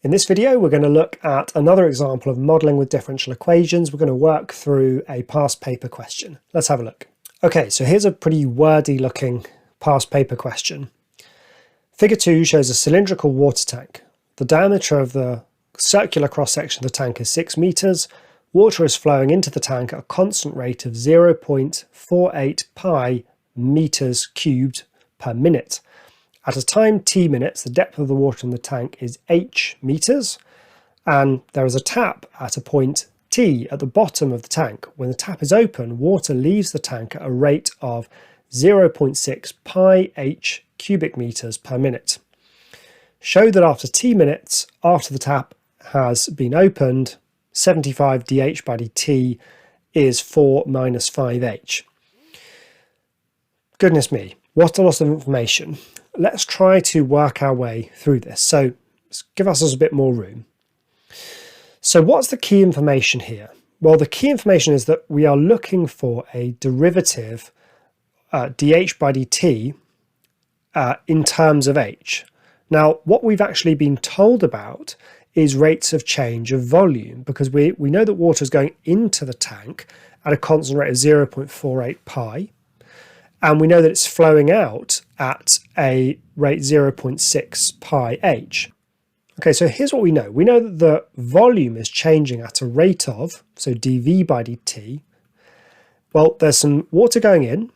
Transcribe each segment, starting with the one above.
In this video, we're going to look at another example of modelling with differential equations. We're going to work through a past paper question. Let's have a look. Okay, so here's a pretty wordy looking past paper question. Figure 2 shows a cylindrical water tank. The diameter of the circular cross-section of the tank is 6 meters. Water is flowing into the tank at a constant rate of 0.48 pi meters cubed per minute. At a time t minutes, the depth of the water in the tank is h meters, and there is a tap at a point t at the bottom of the tank. When the tap is open, water leaves the tank at a rate of 0.6 pi h cubic meters per minute. Show that after t minutes, after the tap has been opened, 75 dH by dt is 4 minus 5h. Goodness me, what a lot of information. Let's try to work our way through this. So let's give ourselves a bit more room. So what's the key information here? Well, the key information is that we are looking for a derivative dH by dt in terms of h. Now, what we've actually been told about is rates of change of volume, because we know that water is going into the tank at a constant rate of 0.48 pi. And we know that it's flowing out at a rate 0.6 pi h. Okay, so here's what we know. We know that the volume is changing at a rate of, so dV by dt. Well, there's some water going in,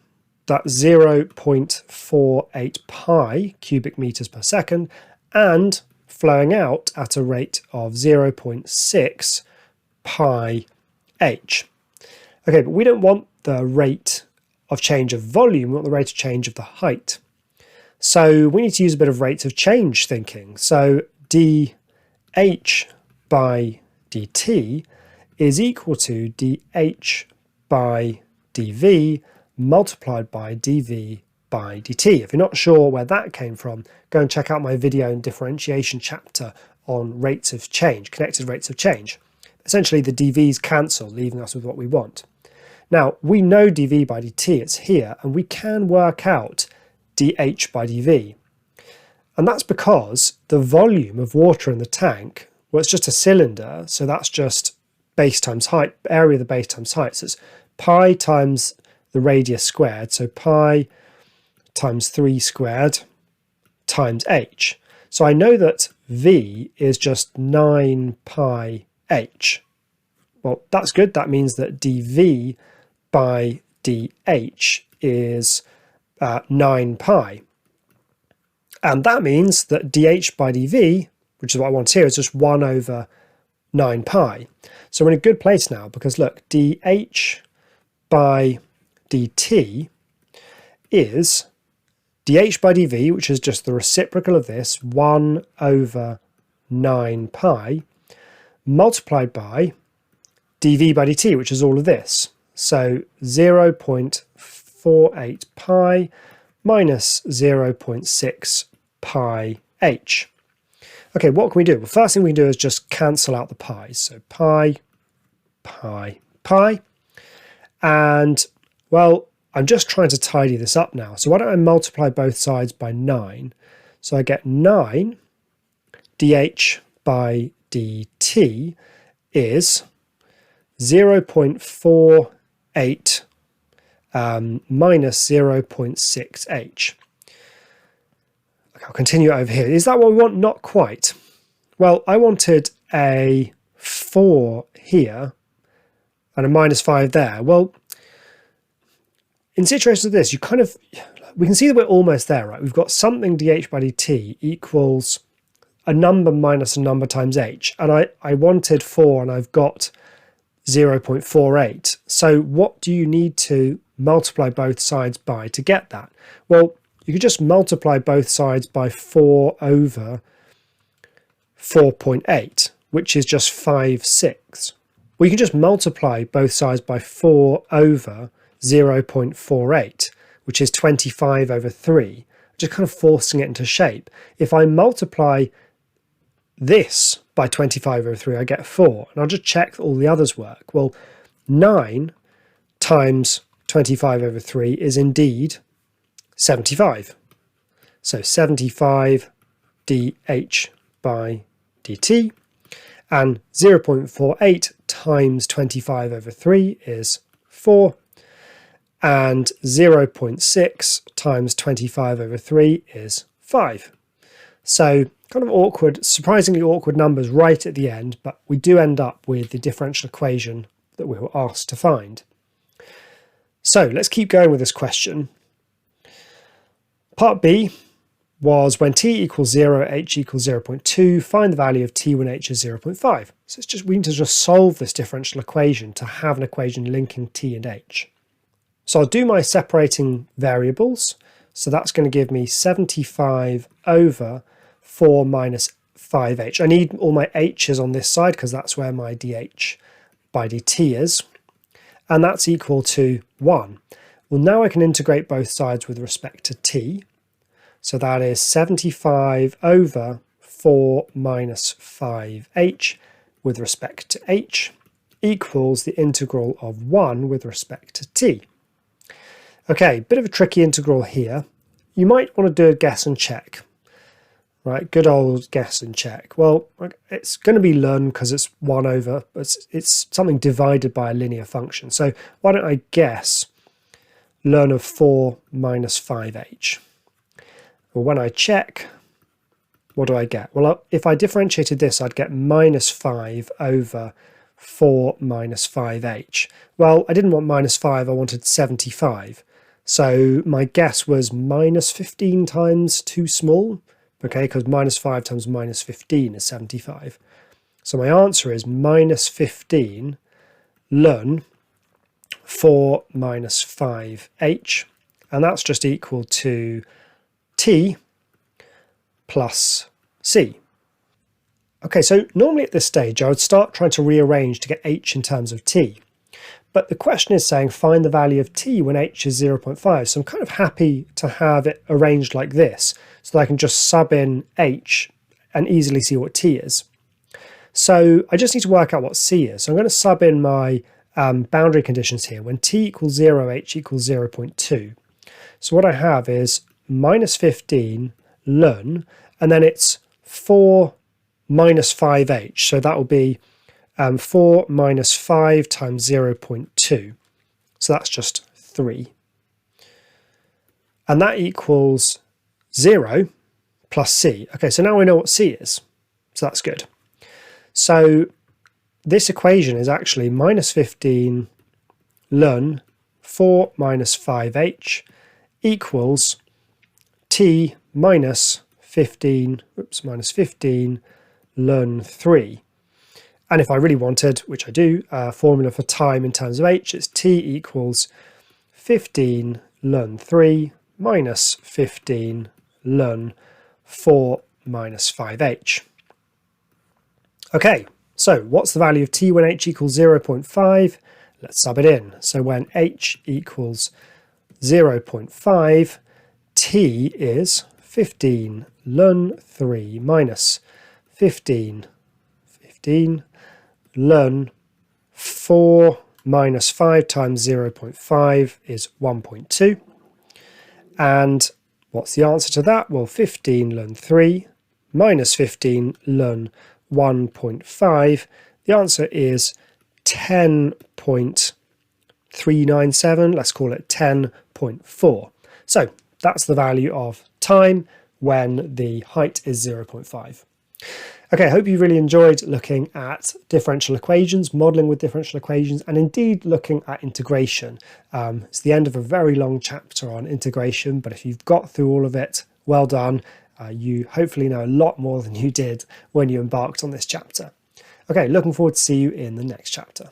that's 0.48 pi cubic meters per second, and flowing out at a rate of 0.6 pi h. Okay, but we don't want the rate of change of volume, we want the rate of change of the height. So we need to use a bit of rates of change thinking. So dH by dt is equal to dH by dV multiplied by dV by dt. If you're not sure where that came from, go and check out my video and differentiation chapter on rates of change, connected rates of change. Essentially the dV's cancel, leaving us with what we want. Now, we know dV by dt, it's here, and we can work out dH by dV. And that's because the volume of water in the tank, well, it's just a cylinder, so that's just base times height, area of the base times height. So it's pi times the radius squared, so pi times 3 squared times h. So I know that V is just 9 pi h. Well, that's good. That means that dV by dH is 9 pi. And that means that dH by dV, which is what I want here, is just 1 over 9 pi. So we're in a good place now, because look, dH by dt is dH by dV, which is just the reciprocal of this, 1 over 9 pi, multiplied by dV by dt, which is all of this. So 0.48 pi minus 0.6 pi h. Okay, what can we do? Well, first thing we can do is just cancel out the pi's. So pi, pi, pi. And, well, I'm just trying to tidy this up now. So why don't I multiply both sides by 9? So I get 9 dH by dt is 0.48 minus 0.6h. Okay, I'll continue over here. Is that what we want? Not quite. Well, I wanted a 4 here and a minus 5 there. Well, in situations like this, we can see that we're almost there, right? We've got something dH by dt equals a number minus a number times h. And I wanted 4 and I've got 0.48. So what do you need to multiply both sides by to get that? Well, you could just multiply both sides by 4 over 4.8, which is just 5/6. Well, you can just multiply both sides by 4 over 0.48, which is 25 over 3, just kind of forcing it into shape. If I multiply this by 25 over 3, I get 4. And I'll just check that all the others work. Well, 9 times 25 over 3 is indeed 75. So 75 dH by dt, and 0.48 times 25 over 3 is 4, and 0.6 times 25 over 3 is 5. So kind of awkward, surprisingly awkward numbers right at the end, but we do end up with the differential equation that we were asked to find. So let's keep going with this question. Part B was when t equals 0, h equals 0.2, find the value of t when h is 0.5. So it's just, we need to just solve this differential equation to have an equation linking t and h. So I'll do my separating variables. So that's going to give me 75 over 4 minus 5h. I need all my h's on this side because that's where my dh by dt is. And that's equal to 1. Well, now I can integrate both sides with respect to t. So that is 75 over 4 minus 5h with respect to h equals the integral of 1 with respect to t. Okay, bit of a tricky integral here. You might want to do a guess and check. Right, good old guess and check. Well, it's going to be ln because it's 1 over, it's something divided by a linear function. So why don't I guess ln of 4 minus 5h? Well, when I check, what do I get? Well, if I differentiated this, I'd get minus 5 over 4 minus 5h. Well, I didn't want minus 5, I wanted 75. So my guess was minus 15 times too small. Okay, because minus 5 times minus 15 is 75. So my answer is minus 15 ln 4 minus 5h, and that's just equal to t plus c. Okay, so normally at this stage I would start trying to rearrange to get h in terms of t. But the question is saying find the value of t when h is 0.5. So I'm kind of happy to have it arranged like this so that I can just sub in h and easily see what t is. So I just need to work out what c is. So I'm going to sub in my boundary conditions here. When t equals 0, h equals 0.2. So what I have is minus 15 ln, and then it's 4 minus 5h. So that will be 4 minus 5 times 0.2. So that's just 3. And that equals 0 plus c. Okay, so now we know what c is. So that's good. So this equation is actually minus 15 ln 4 minus 5h equals t minus 15 ln 3. And if I really wanted, which I do, formula for time in terms of h, it's t equals 15 ln 3 minus 15 ln 4 minus 5h. Okay, so what's the value of t when h equals 0.5? Let's sub it in. So when h equals 0.5, t is 15 ln 3 minus 15 ln 4 minus 5 times 0.5 is 1.2. And what's the answer to that? Well, 15 ln 3 minus 15 ln 1.5. The answer is 10.397. Let's call it 10.4. So that's the value of time when the height is 0.5. Okay, I hope you really enjoyed looking at differential equations, modelling with differential equations, and indeed looking at integration. It's the end of a very long chapter on integration, but if you've got through all of it, well done. You hopefully know a lot more than you did when you embarked on this chapter. Okay, looking forward to see you in the next chapter.